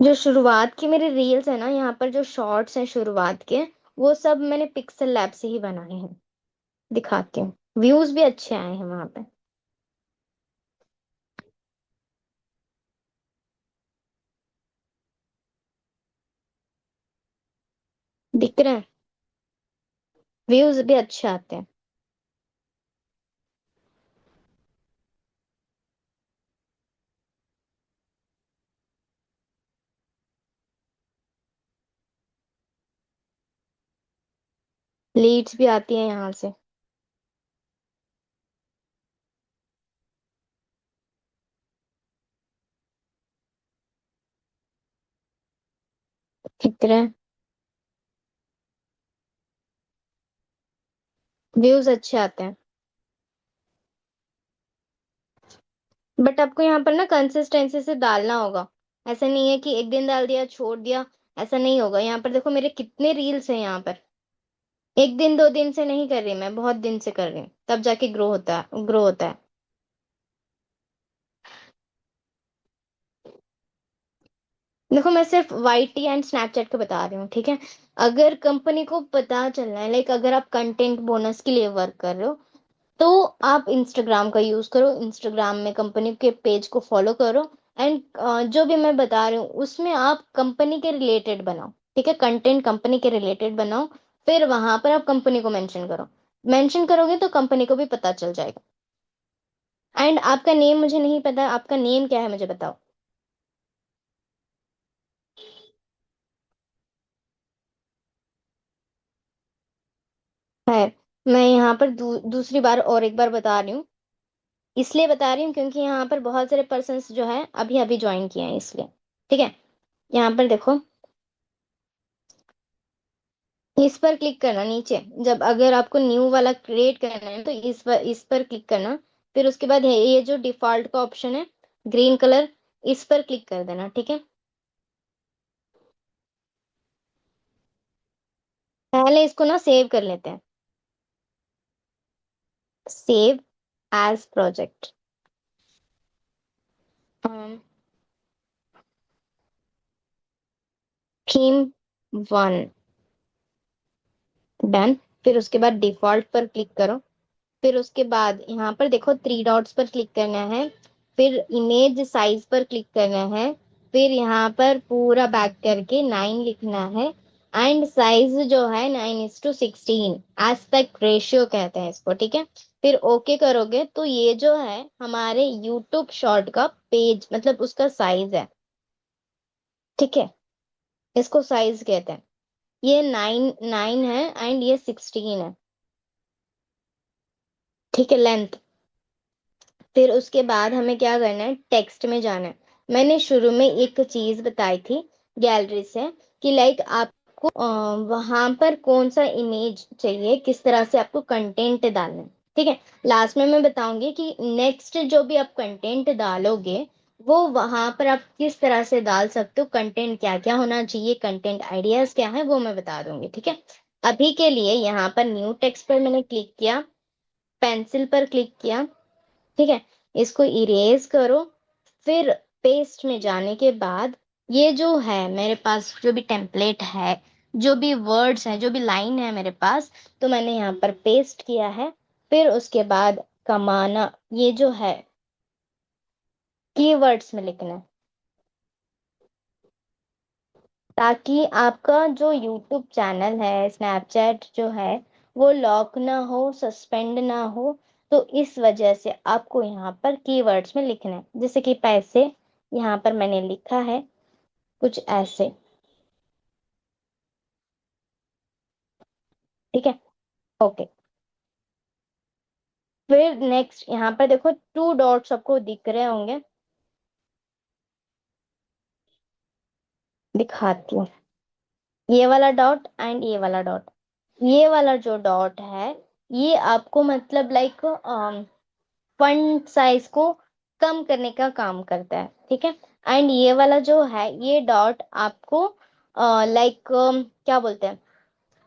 जो शुरुआत की मेरे रील्स है ना, यहाँ पर जो शॉर्ट्स हैं शुरुआत के, वो सब मैंने पिक्सल लैब से ही बनाए हैं। दिखाती हूँ, व्यूज भी अच्छे आए हैं वहां पे। दिख रहा है? व्यूज भी अच्छे आते हैं। लीड्स भी आती है यहाँ से। दिख रहा है? व्यूज अच्छे आते हैं। बट आपको यहाँ पर ना कंसिस्टेंसी से डालना होगा। ऐसा नहीं है कि एक दिन डाल दिया छोड़ दिया, ऐसा नहीं होगा। यहाँ पर देखो मेरे कितने रील्स हैं यहाँ पर। एक दिन दो दिन से नहीं कर रही, मैं बहुत दिन से कर रही हूँ, तब जाके ग्रो होता है। देखो मैं सिर्फ वाईटी एंड स्नैपचैट का बता रही हूँ, ठीक है। अगर कंपनी को पता चलना है, लाइक अगर आप कंटेंट बोनस के लिए वर्क कर रहे हो, तो आप इंस्टाग्राम का यूज करो। इंस्टाग्राम में कंपनी के पेज को फॉलो करो। एंड जो भी मैं बता रही हूँ उसमें आप कंपनी के रिलेटेड बनाओ, ठीक है। कंटेंट कंपनी के रिलेटेड बनाओ। फिर वहां पर आप कंपनी को मेंशन करो। मेंशन करोगे तो कंपनी को भी पता चल जाएगा। एंड आपका नेम मुझे नहीं पता, आपका नेम क्या है मुझे बताओ। है। मैं यहाँ पर दूसरी बार और एक बार बता रही हूँ। इसलिए बता रही हूँ क्योंकि यहाँ पर बहुत सारे पर्सन्स जो है अभी अभी ज्वाइन किए हैं, इसलिए। ठीक है। यहाँ पर देखो, इस पर क्लिक करना नीचे। जब अगर आपको न्यू वाला क्रिएट करना है तो इस पर क्लिक करना। फिर उसके बाद ये जो डिफॉल्ट का ऑप्शन है, ग्रीन कलर, इस पर क्लिक कर देना, ठीक है। पहले इसको ना सेव कर लेते हैं। Save as project. Theme one. Done. फिर उसके बाद डिफॉल्ट पर क्लिक करो। फिर उसके बाद यहाँ पर देखो, थ्री डॉट्स पर क्लिक करना है। फिर इमेज साइज पर क्लिक करना है। फिर यहाँ पर पूरा बैक करके 9 लिखना है। एंड साइज जो है 9:16, एस्पेक्ट रेशियो कहते हैं इसको, ठीक है। फिर ओके करोगे तो ये जो है हमारे यूट्यूब शॉर्ट का पेज, मतलब उसका साइज है, ठीक है। इसको साइज कहते हैं। ये 9 9 है एंड ये 16 है, ठीक है, लेंथ। फिर उसके बाद हमें क्या करना है, टेक्स्ट में जाना है। मैंने शुरू में एक चीज बताई थी गैलरी से, कि लाइक आपको वहां पर कौन सा इमेज चाहिए, किस तरह से आपको कंटेंट डालना है, ठीक है। लास्ट में मैं बताऊंगी कि नेक्स्ट जो भी आप कंटेंट डालोगे, वो वहां पर आप किस तरह से डाल सकते हो, कंटेंट क्या क्या होना चाहिए, कंटेंट आइडियाज क्या है, वो मैं बता दूंगी, ठीक है। अभी के लिए यहाँ पर न्यू टेक्स्ट पर मैंने क्लिक किया, पेंसिल पर क्लिक किया, ठीक है। इसको इरेज करो। फिर पेस्ट में जाने के बाद ये जो है मेरे पास, जो भी टेम्पलेट है, जो भी वर्ड्स हैं, जो भी लाइन है मेरे पास, तो मैंने यहाँ पर पेस्ट किया है। फिर उसके बाद कमाना, ये जो है कीवर्ड्स में लिखना है, ताकि आपका जो यूट्यूब चैनल है, स्नैपचैट जो है, वो लॉक ना हो, सस्पेंड ना हो। तो इस वजह से आपको यहाँ पर कीवर्ड्स में लिखना है, जैसे कि पैसे, यहाँ पर मैंने लिखा है कुछ ऐसे, ठीक है। ओके। फिर नेक्स्ट यहाँ पर देखो, टू डॉट्स आपको दिख रहे होंगे, दिखाती हूँ। ये वाला डॉट एंड ये वाला डॉट। ये वाला जो डॉट है, ये आपको मतलब लाइक फंट साइज को कम करने का काम करता है, ठीक है। एंड ये वाला जो है, ये डॉट आपको लाइक क्या बोलते हैं,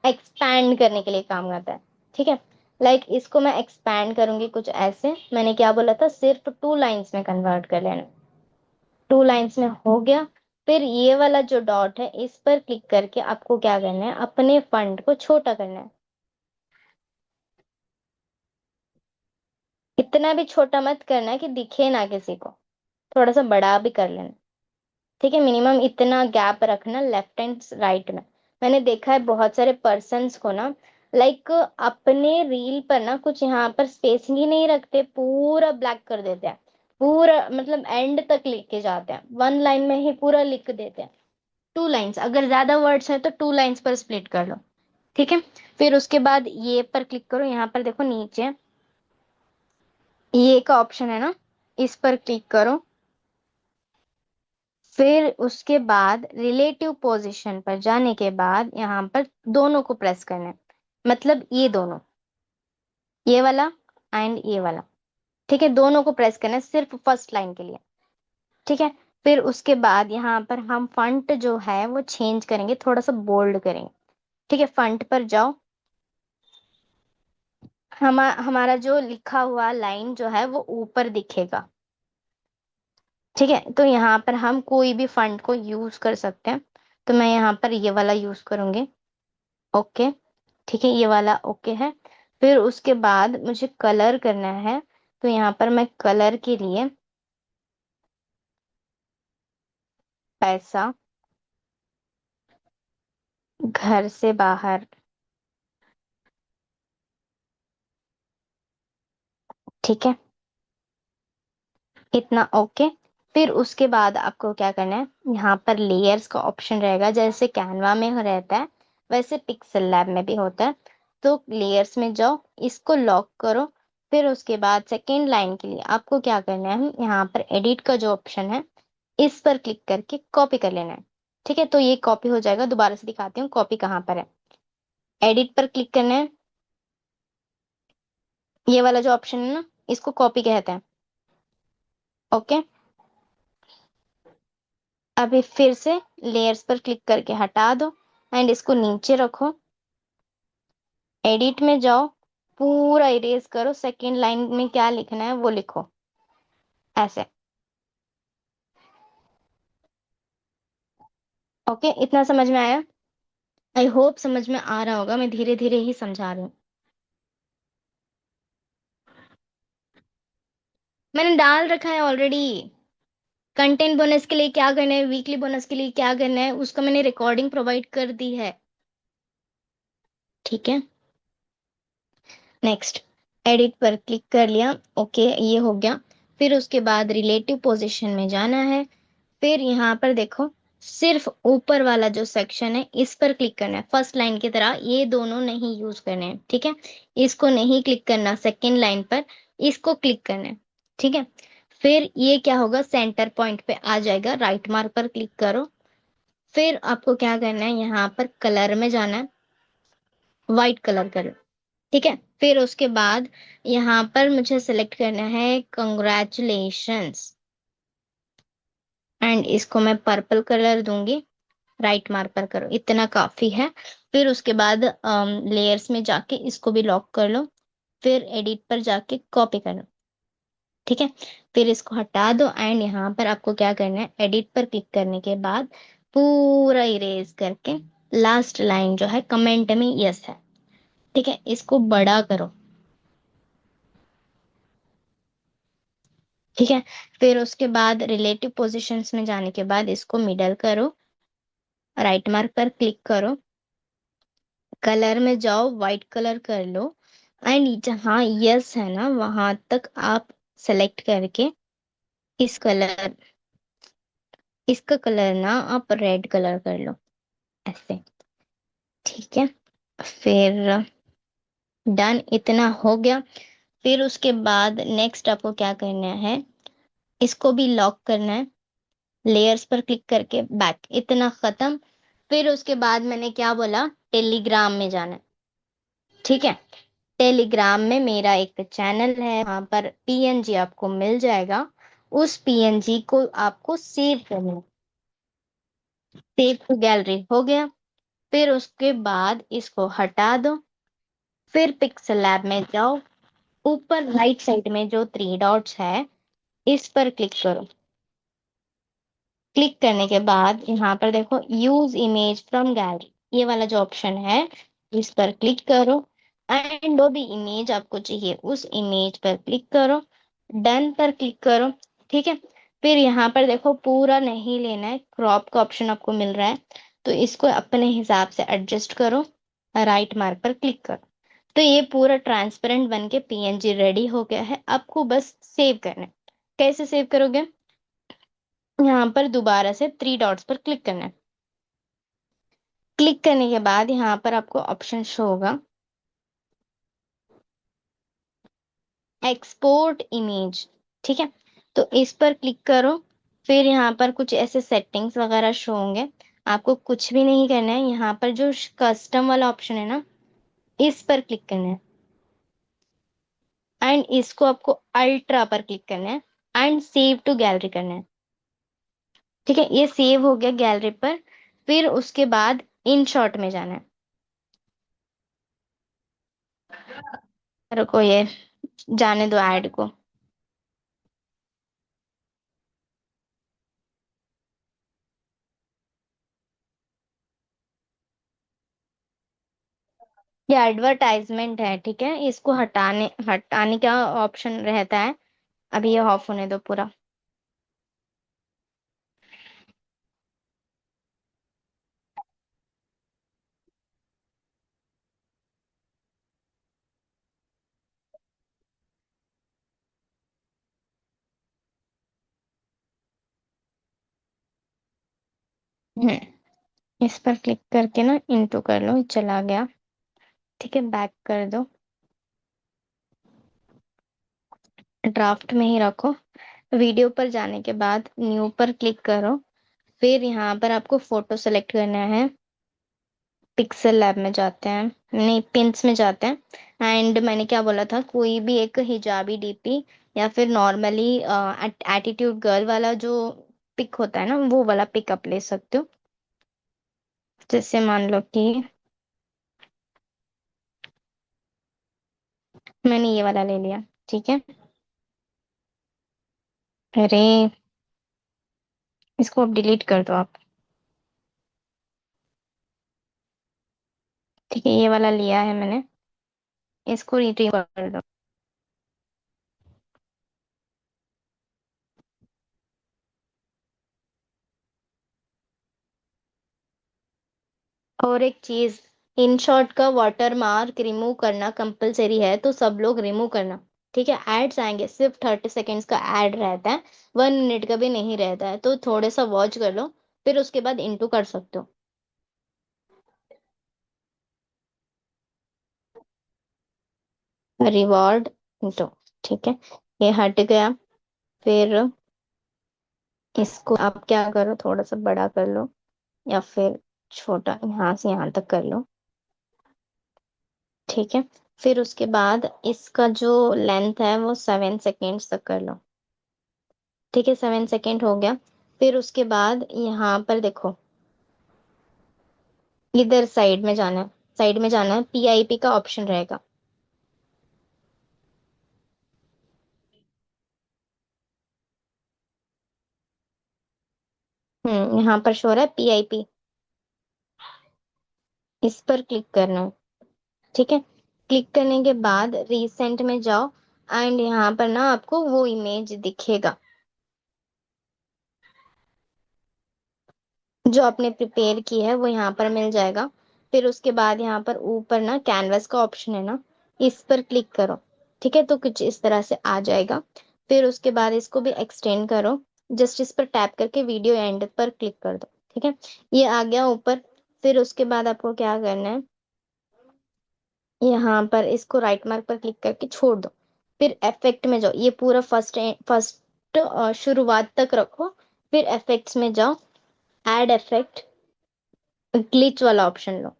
एक्सपैंड करने के लिए काम करता है, ठीक है। लाइक इसको मैं एक्सपैंड करूंगी कुछ ऐसे, मैंने क्या बोला था, सिर्फ 2 लाइंस में कन्वर्ट कर लेना। 2 लाइंस में हो गया। फिर ये वाला जो डॉट है, इस पर क्लिक करके आपको क्या करना है, अपने फंड को छोटा करना है। इतना भी छोटा मत करना है कि दिखे ना किसी को, थोड़ा सा बड़ा भी कर लेना, ठीक है। मिनिमम इतना गैप रखना लेफ्ट एंड राइट में। मैंने देखा है बहुत सारे पर्सन्स को ना, लाइक अपने रील पर ना कुछ यहाँ पर स्पेसिंग ही नहीं रखते, पूरा ब्लैक कर देते हैं, पूरा मतलब एंड तक लेके जाते हैं, 1 लाइन में ही पूरा लिख देते हैं। 2 लाइंस, अगर ज्यादा वर्ड्स है तो 2 लाइंस पर स्प्लिट कर लो, ठीक है। फिर उसके बाद ये पर क्लिक करो, यहाँ पर देखो नीचे ये का ऑप्शन है ना, इस पर क्लिक करो। फिर उसके बाद रिलेटिव पोजीशन पर जाने के बाद यहाँ पर दोनों को प्रेस करना है, मतलब ये दोनों, ये वाला एंड ये वाला, ठीक है। दोनों को प्रेस करना है सिर्फ फर्स्ट लाइन के लिए, ठीक है। फिर उसके बाद यहाँ पर हम फंट जो है वो चेंज करेंगे, थोड़ा सा बोल्ड करेंगे, ठीक है। फंट पर जाओ। हमारा जो लिखा हुआ लाइन जो है वो ऊपर दिखेगा। ठीक है, तो यहाँ पर हम कोई भी फंड को यूज कर सकते हैं। तो मैं यहाँ पर ये वाला यूज करूंगी। ओके। ठीक है, ये वाला ओके है। फिर उसके बाद मुझे कलर करना है। तो यहाँ पर मैं कलर के लिए पैसा, घर से बाहर, ठीक है, इतना ओके। फिर उसके बाद आपको क्या करना है, यहाँ पर लेयर्स का ऑप्शन रहेगा, जैसे कैनवा में रहता है वैसे पिक्सल लैब में भी होता है। तो लेयर्स में जाओ, इसको लॉक करो। फिर उसके बाद सेकेंड लाइन के लिए आपको क्या करना है, यहाँ पर एडिट का जो ऑप्शन है इस पर क्लिक करके कॉपी कर लेना है। ठीक है, तो ये कॉपी हो जाएगा। दोबारा से दिखाती हूँ कॉपी कहाँ पर है। एडिट पर क्लिक करना है, ये वाला जो ऑप्शन है ना, इसको कॉपी कहते हैं। ओके। अभी फिर से लेयर्स पर क्लिक करके हटा दो एंड इसको नीचे रखो। एडिट में जाओ, पूरा इरेज करो। सेकेंड लाइन में क्या लिखना है वो लिखो, ऐसे। ओके, इतना समझ में आया? आई होप समझ में आ रहा होगा, मैं धीरे धीरे ही समझा रही हूँ। मैंने डाल रखा है ऑलरेडी। कंटेंट बोनस के लिए क्या करना है, वीकली बोनस के लिए क्या करना है, उसका मैंने रिकॉर्डिंग प्रोवाइड कर दी है। ठीक है, नेक्स्ट। एडिट पर क्लिक कर लिया। ओके, ये हो गया। फिर उसके बाद रिलेटिव पोजीशन में जाना है। फिर यहाँ पर देखो, सिर्फ ऊपर वाला जो सेक्शन है इस पर क्लिक करना है। फर्स्ट लाइन की तरह ये दोनों नहीं यूज करने हैं, ठीक है। इसको नहीं क्लिक करना, सेकेंड लाइन पर इसको क्लिक करना है। ठीक है, फिर ये क्या होगा, सेंटर पॉइंट पे आ जाएगा। राइट मार्क पर क्लिक करो। फिर आपको क्या करना है, यहाँ पर कलर में जाना है, व्हाइट कलर करो। ठीक है, फिर उसके बाद यहाँ पर मुझे सिलेक्ट करना है कंग्रेचुलेशंस, एंड इसको मैं पर्पल कलर दूंगी। राइट मार्क पर करो, इतना काफी है। फिर उसके बाद लेयर्स में जाके इसको भी लॉक कर लो। फिर एडिट पर जाके कॉपी कर लो। ठीक है, फिर इसको हटा दो एंड यहाँ पर आपको क्या करना है, एडिट पर क्लिक करने के बाद पूरा इरेज करके लास्ट लाइन जो है कमेंट में यस है। ठीक है, इसको बड़ा करो। ठीक है, फिर उसके बाद रिलेटिव पोजीशंस में जाने के बाद इसको मिडल करो। राइट मार्क पर क्लिक करो। कलर में जाओ, व्हाइट कलर कर लो। एंड जहाँ यस है ना वहां तक आप सेलेक्ट करके इस कलर इसका कलर ना आप रेड कलर कर लो, ऐसे। ठीक है, फिर डन, इतना हो गया। फिर उसके बाद नेक्स्ट आपको क्या करना है, इसको भी लॉक करना है। लेयर्स पर क्लिक करके बैक, इतना खत्म। फिर उसके बाद मैंने क्या बोला, टेलीग्राम में जाना है। ठीक है, टेलीग्राम में मेरा एक चैनल है, वहां पर पीएनजी आपको मिल जाएगा। उस पीएनजी को आपको सेव करना है। सेव टू गैलरी हो गया। फिर उसके बाद इसको हटा दो। फिर पिक्सल लैब में जाओ, ऊपर राइट साइड में जो थ्री डॉट्स है इस पर क्लिक करो। क्लिक करने के बाद यहाँ पर देखो, यूज इमेज फ्रॉम गैलरी, ये वाला जो ऑप्शन है इस पर क्लिक करो। एंड जो भी इमेज आपको चाहिए उस इमेज पर क्लिक करो। डन पर क्लिक करो। ठीक है, फिर यहाँ पर देखो, पूरा नहीं लेना है, क्रॉप का ऑप्शन आपको मिल रहा है, तो इसको अपने हिसाब से एडजस्ट करो। राइट मार्क पर क्लिक करो। तो ये पूरा ट्रांसपेरेंट बन के पीएनजी रेडी हो गया है। आपको बस सेव करना है। कैसे सेव करोगे, यहाँ पर दोबारा से थ्री डॉट्स पर क्लिक करना है। क्लिक करने के बाद यहाँ पर आपको ऑप्शन शो होगा, एक्सपोर्ट इमेज। ठीक है, तो इस पर क्लिक करो। फिर यहाँ पर कुछ ऐसे सेटिंग्स वगैरह शो होंगे। आपको कुछ भी नहीं करना है, यहाँ पर जो कस्टम वाला ऑप्शन है ना इस पर क्लिक करना है। एंड इसको आपको अल्ट्रा पर क्लिक करना है एंड सेव टू गैलरी करना है। ठीक है, ये सेव हो गया गैलरी पर। फिर उसके बाद इन शॉट में जाना है। रुको, ये जाने दो ऐड को। ये एडवर्टाइजमेंट है, ठीक है, इसको हटाने हटाने का ऑप्शन रहता है। अभी ये ऑफ होने दो पूरा। हम्म इस पर क्लिक करके ना इंटू कर लो, चला गया। ठीक है, बैक कर दो, ड्राफ्ट में ही रखो। वीडियो पर जाने के बाद न्यू पर क्लिक करो। फिर यहाँ पर आपको फोटो सेलेक्ट करना है। पिक्सल लैब में जाते हैं, नहीं पिंस में जाते हैं। एंड मैंने क्या बोला था, कोई भी एक हिजाबी डीपी या फिर नॉर्मली एटीट्यूड गर्ल वाला जो पिक होता है ना, वो वाला पिक आप ले सकते हो। जैसे मान लो कि मैंने ये वाला ले लिया। ठीक है। अरे, इसको अब डिलीट कर दो आप। ठीक है, ये वाला लिया है मैंने, इसको रिट्रीव कर दो। और एक चीज, इन शॉट का वाटर मार्क रिमूव करना कंपलसरी है, तो सब लोग रिमूव करना। ठीक है, एड्स आएंगे, सिर्फ 30 सेकेंड्स का एड रहता है, 1 मिनट का भी नहीं रहता है, तो थोड़ा सा वॉच कर लो। फिर उसके बाद इंटू कर सकते हो। Reward into. ठीक है, ये हट गया। फिर इसको आप क्या करो, थोड़ा सा बड़ा कर लो, या फिर छोटा, यहाँ से यहाँ तक कर लो। ठीक है, फिर उसके बाद इसका जो लेंथ है वो 7 सेकेंड्स तक कर लो। ठीक है, 7 सेकेंड हो गया। फिर उसके बाद यहाँ पर देखो, इधर साइड में जाना है, साइड में जाना है, पीआईपी का ऑप्शन रहेगा। यहाँ पर शो रहा है पीआईपी, इस पर क्लिक करना है। ठीक है, क्लिक करने के बाद रिसेंट में जाओ। एंड यहाँ पर ना आपको वो इमेज दिखेगा जो आपने प्रिपेयर की है, वो यहाँ पर मिल जाएगा। फिर उसके बाद यहाँ पर ऊपर ना कैनवस का ऑप्शन है ना, इस पर क्लिक करो। ठीक है, तो कुछ इस तरह से आ जाएगा। फिर उसके बाद इसको भी एक्सटेंड करो, जस्ट इस पर टैप करके वीडियो एंड पर क्लिक कर दो। ठीक है, ये आ गया ऊपर। फिर उसके बाद आपको क्या करना है, यहाँ पर इसको राइट मार्क पर क्लिक करके छोड़ दो। फिर इफेक्ट में जाओ, ये पूरा फर्स्ट फर्स्ट शुरुआत तक रखो। फिर इफेक्ट्स में जाओ, ऐड इफेक्ट, ग्लिच वाला ऑप्शन लो।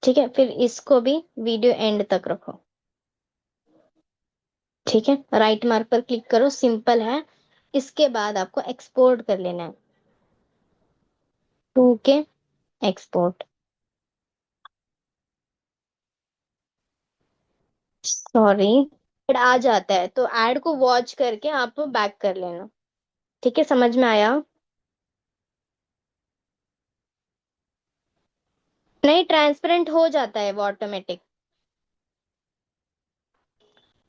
ठीक है, फिर इसको भी वीडियो एंड तक रखो। ठीक है, राइट मार्क पर क्लिक करो, सिंपल है। इसके बाद आपको एक्सपोर्ट कर लेना है, 2K export. Sorry, add a जाता है तो एड को वॉच करके आप बैक कर लेना। ठीक है, समझ में आया? नहीं, ट्रांसपेरेंट हो जाता है वो ऑटोमेटिक।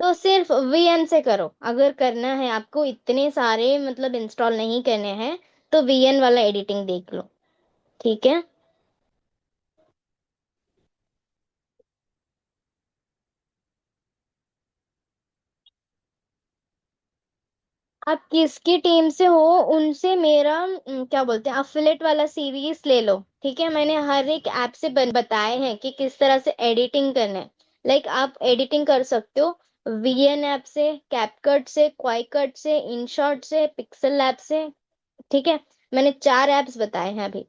तो सिर्फ वीएन से करो, अगर करना है आपको, इतने सारे मतलब इंस्टॉल नहीं करने हैं, तो वीएन वाला एडिटिंग देख लो। ठीक है, आप किसकी टीम से हो, उनसे मेरा क्या बोलते हैं, अफिलेट वाला सीरीज ले लो। ठीक है, मैंने हर एक ऐप से बताए हैं कि किस तरह से एडिटिंग करना है। लाइक आप एडिटिंग कर सकते हो वीएन ऐप से, कैपकट से, क्वाइकट से, इनशॉट से, पिक्सल लैब से। ठीक है, मैंने 4 ऐप्स बताए हैं अभी।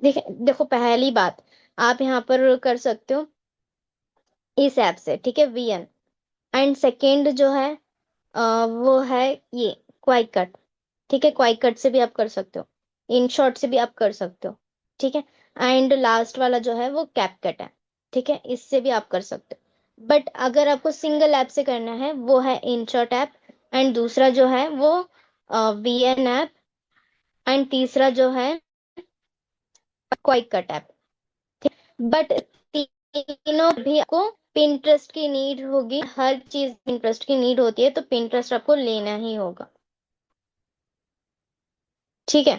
देखो, पहली बात आप यहाँ पर कर सकते हो इस ऐप से, ठीक है, वीएन। एंड सेकेंड जो है वो है ये क्वाइकट। ठीक है, क्वाइकट से भी आप कर सकते हो, इन शॉर्ट से भी आप कर सकते हो। ठीक है, एंड लास्ट वाला जो है वो कैपकट है। ठीक है, इससे भी आप कर सकते हो। बट अगर आपको सिंगल ऐप से करना है वो है इनशॉट ऐप, एंड दूसरा जो है वो वीएन ऐप, एंड तीसरा जो है क्वाइक कट ऐप। बट तीनों भी आपको पिंटरेस्ट की नीड होगी, हर चीज पिंटरेस्ट की नीड होती है, तो पिंटरेस्ट आपको लेना ही होगा। ठीक है,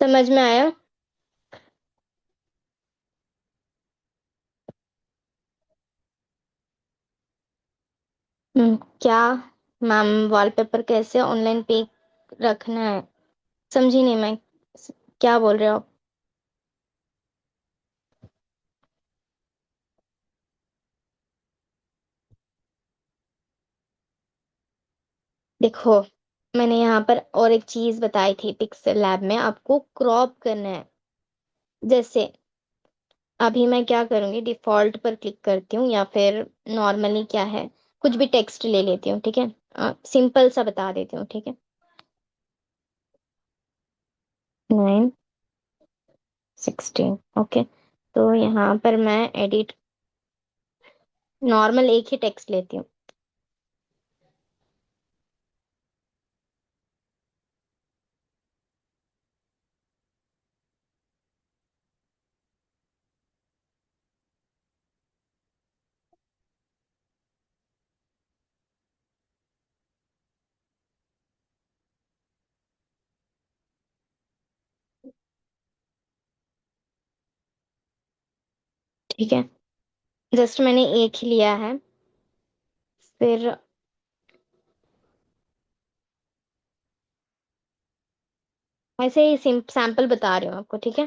समझ में आया? क्या मैम, वॉलपेपर कैसे ऑनलाइन पे रखना है? समझी नहीं मैं, क्या बोल रहे हो आप? देखो, मैंने यहाँ पर और एक चीज बताई थी, पिक्सल लैब में आपको क्रॉप करना है। जैसे अभी मैं क्या करूंगी, डिफॉल्ट पर क्लिक करती हूँ, या फिर नॉर्मली क्या है, कुछ भी टेक्स्ट ले लेती हूँ, ठीक है। सिंपल सा बता देती हूँ, ठीक है। 9:16, ओके। तो यहाँ पर मैं एडिट, नॉर्मल एक ही टेक्स्ट लेती हूँ। ठीक है, जस्ट मैंने एक ही लिया है। फिर ऐसे ही सैंपल बता रही हूँ आपको, ठीक है।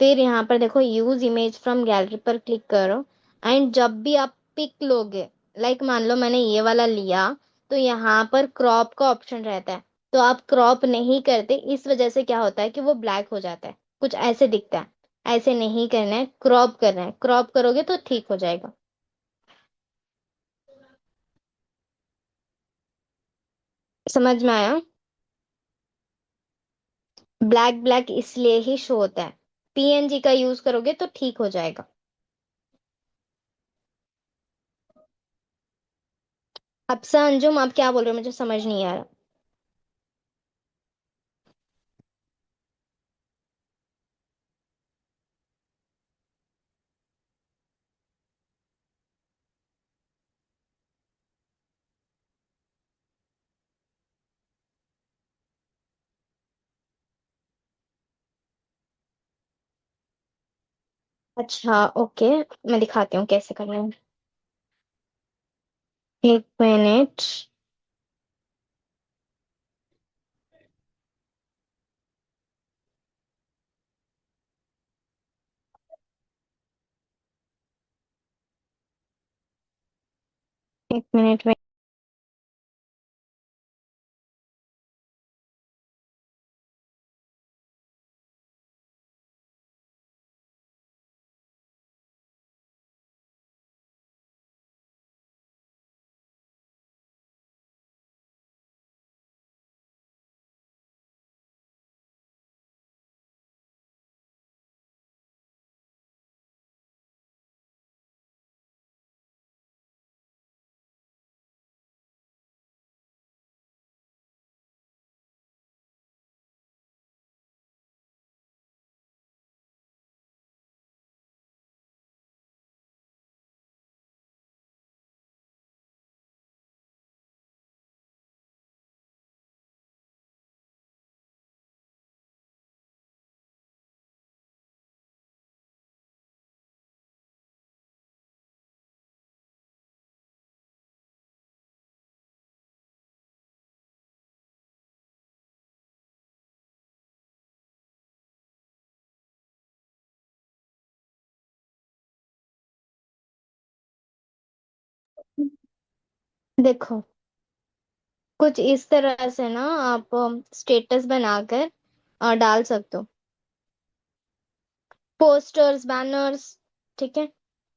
फिर यहाँ पर देखो, यूज इमेज फ्रॉम गैलरी पर क्लिक करो, एंड जब भी आप पिक लोगे, लाइक मान लो मैंने ये वाला लिया, तो यहाँ पर क्रॉप का ऑप्शन रहता है। तो आप क्रॉप नहीं करते, इस वजह से क्या होता है कि वो ब्लैक हो जाता है, कुछ ऐसे दिखता है। ऐसे नहीं करना है, क्रॉप करना है, क्रॉप करोगे तो ठीक हो जाएगा। समझ में आया? ब्लैक ब्लैक इसलिए ही शो होता है, पीएनजी का यूज करोगे तो ठीक हो जाएगा। अब से अंजुम, आप क्या बोल रहे हो, मुझे समझ नहीं आ रहा। अच्छा, ओके, मैं दिखाती हूँ कैसे करना है। 1 मिनट। 1 मिनट में। देखो, कुछ इस तरह से ना आप स्टेटस बनाकर डाल सकते हो, पोस्टर्स, बैनर्स। ठीक है,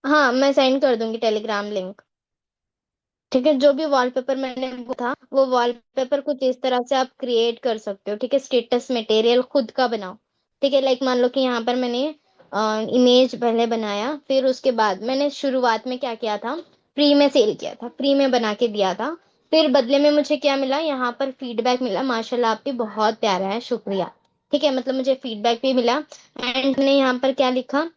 हाँ मैं सेंड कर दूंगी टेलीग्राम लिंक। ठीक है, जो भी वॉलपेपर मैंने वो था, वो वॉलपेपर कुछ इस तरह से आप क्रिएट कर सकते हो, ठीक है। स्टेटस मटेरियल खुद का बनाओ, ठीक है। लाइक मान लो कि यहाँ पर मैंने इमेज पहले बनाया, फिर उसके बाद मैंने शुरुआत में क्या किया था, फ्री में सेल किया था, फ्री में बना के दिया था। फिर बदले में मुझे क्या मिला, यहाँ पर फीडबैक मिला, माशाल्लाह आप भी बहुत प्यारा है, शुक्रिया। ठीक है, मतलब मुझे फीडबैक भी मिला। एंड ने यहाँ पर क्या लिखा,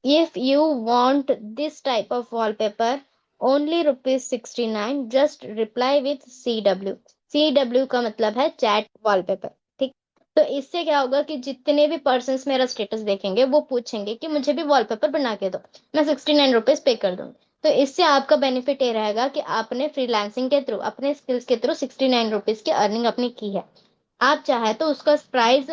if you want this type of wallpaper only ₹69, just reply with CW। CW का मतलब है चैट वॉलपेपर। ठीक। तो इससे क्या होगा कि जितने भी पर्सन्स मेरा स्टेटस देखेंगे वो पूछेंगे कि मुझे भी वॉलपेपर बना के दो, मैं ₹69 पे कर दूंगी। तो इससे आपका बेनिफिट ये रहेगा कि आपने फ्रीलांसिंग के थ्रू, अपने स्किल्स के थ्रू ₹69 की अर्निंग अपनी की है। आप चाहे तो उसका प्राइस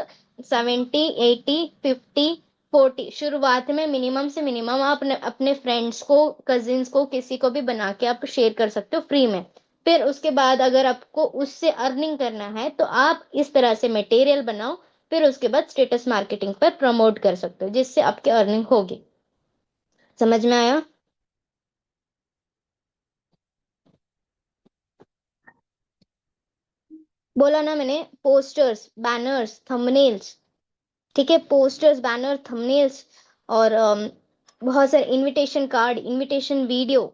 70, 80, 50, 40 शुरुआत में मिनिमम से मिनिमम आप अपने अपने फ्रेंड्स को, कजिन्स को, किसी को भी बना के आप शेयर कर सकते हो फ्री में। फिर उसके बाद अगर आपको उससे अर्निंग करना है तो आप इस तरह से मटेरियल बनाओ, फिर उसके बाद स्टेटस मार्केटिंग पर प्रमोट कर सकते हो, जिससे आपकी अर्निंग होगी। समझ में आया? बोला ना मैंने, पोस्टर्स, बैनर्स, थंबनेल्स। ठीक है, पोस्टर्स, बैनर, थंबनेल्स, और बहुत सारे इनविटेशन कार्ड, इनविटेशन वीडियो।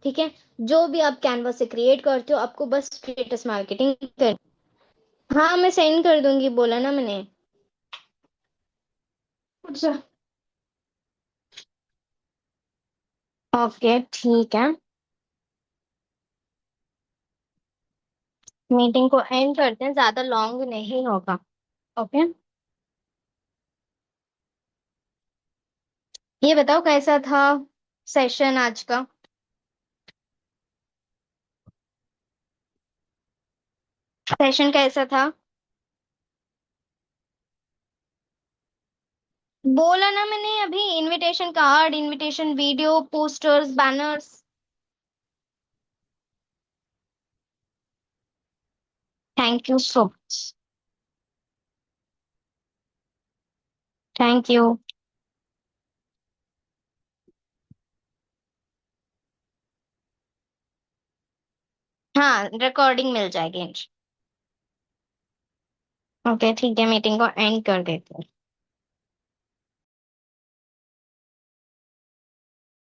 ठीक है, जो भी आप कैनवस से क्रिएट करते हो, आपको बस स्टेटस मार्केटिंग कर। हाँ, मैं सेंड कर दूंगी, बोला ना मैंने। अच्छा। ओके, ठीक है। मीटिंग को एंड करते हैं, ज्यादा लॉन्ग नहीं होगा। ओके। ये बताओ कैसा था सेशन आज का? सेशन कैसा था? बोला ना मैंने अभी, invitation card, invitation video, posters, banners. Thank you so much. Thank you. हाँ, रिकॉर्डिंग मिल जाएगी। ओके, ठीक है, मीटिंग को एंड कर देते हैं।